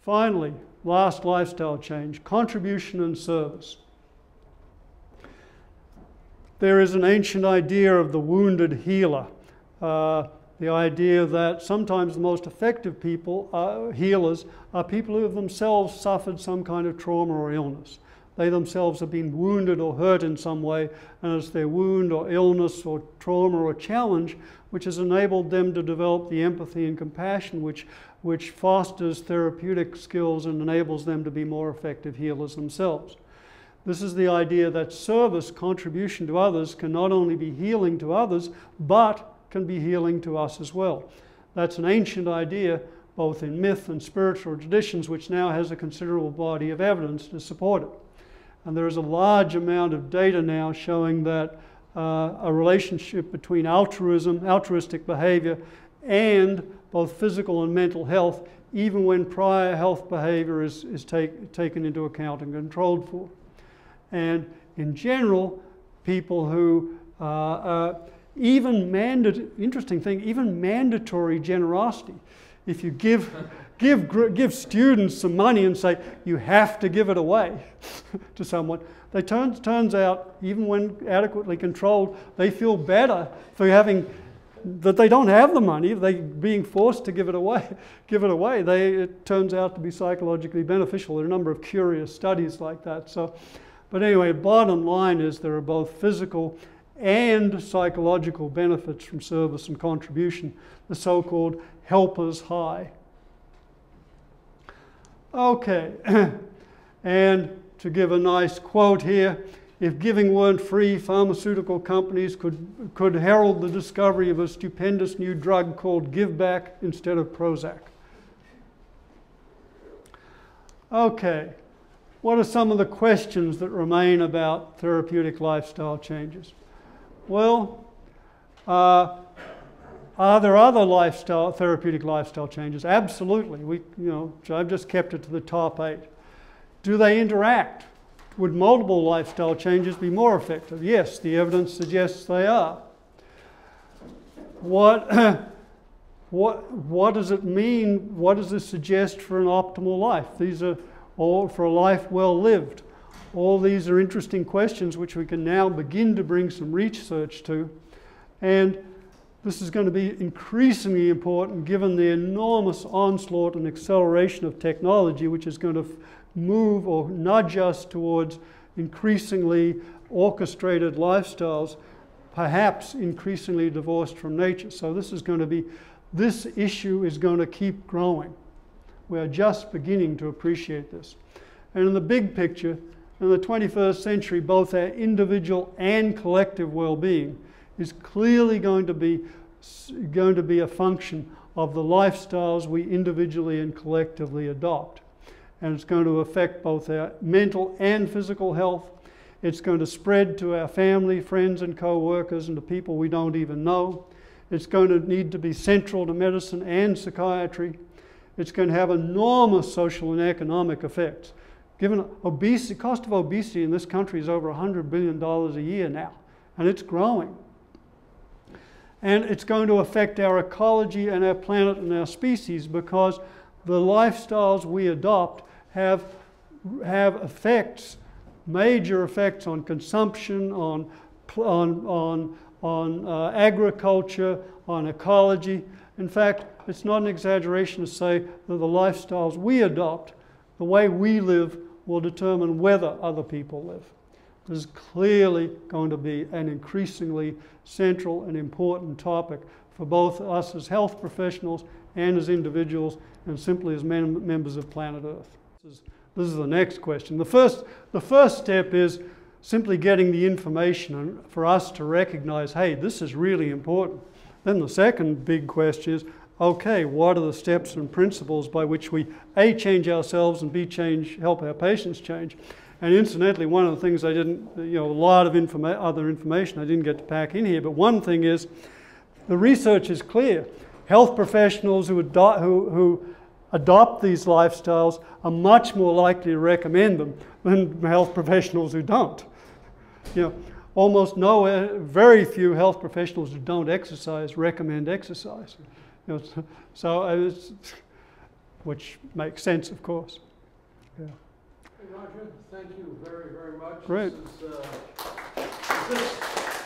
Finally, last lifestyle change, contribution and service. There is an ancient idea of the wounded healer. The idea that sometimes the most effective people, healers, are people who have themselves suffered some kind of trauma or illness. They themselves have been wounded or hurt in some way, and it's their wound or illness or trauma or challenge which has enabled them to develop the empathy and compassion which fosters therapeutic skills and enables them to be more effective healers themselves. This is the idea that service, contribution to others, can not only be healing to others, but can be healing to us as well. That's an ancient idea, both in myth and spiritual traditions, which now has a considerable body of evidence to support it. And there is a large amount of data now showing that a relationship between altruistic behavior, and both physical and mental health, even when prior health behavior is taken into account and controlled for. And in general, people who even mandatory generosity. If you give students some money and say, you have to give it away to someone, turns out, even when adequately controlled, they feel better for that they don't have the money, they being forced to give it away. It turns out to be psychologically beneficial. There are a number of curious studies like that. But anyway, bottom line is there are both physical and psychological benefits from service and contribution, the so-called helper's high. Okay, and to give a nice quote here, if giving weren't free, pharmaceutical companies could herald the discovery of a stupendous new drug called Give Back instead of Prozac. Okay, what are some of the questions that remain about therapeutic lifestyle changes? Well, are there other therapeutic lifestyle changes? Absolutely. I've just kept it to the top 8. Do they interact? Would multiple lifestyle changes be more effective? Yes, the evidence suggests they are. What does it mean? What does this suggest for an optimal life? These are all for a life well lived. All these are interesting questions which we can now begin to bring some research to. And this is going to be increasingly important given the enormous onslaught and acceleration of technology, which is going to move or nudge us towards increasingly orchestrated lifestyles, perhaps increasingly divorced from nature. So this issue is going to keep growing. We are just beginning to appreciate this. And in the big picture, in the 21st century, both our individual and collective well-being is clearly going to be a function of the lifestyles we individually and collectively adopt. And it's going to affect both our mental and physical health. It's going to spread to our family, friends, and co-workers, and to people we don't even know. It's going to need to be central to medicine and psychiatry. It's going to have enormous social and economic effects. Given obesity, cost of obesity in this country is over $100 billion a year now, and it's growing. And it's going to affect our ecology and our planet and our species, because the lifestyles we adopt have effects, major effects on consumption, on agriculture, on ecology. In fact, it's not an exaggeration to say that the lifestyles we adopt, the way we live, will determine whether other people live. This is clearly going to be an increasingly central and important topic for both us as health professionals and as individuals, and simply as members of planet Earth. This is the next question. The first step is simply getting the information for us to recognize, hey, this is really important. Then the second big question is, okay, what are the steps and principles by which we A, change ourselves, and B, help our patients change? And incidentally, one of the things I didn't, a lot of other information I didn't get to pack in here, but one thing is, the research is clear. Health professionals who adopt these lifestyles are much more likely to recommend them than health professionals who don't. Very few health professionals who don't exercise recommend exercise. So which makes sense, of course. Yeah. Hey, Roger, thank you very, very much. Great. This is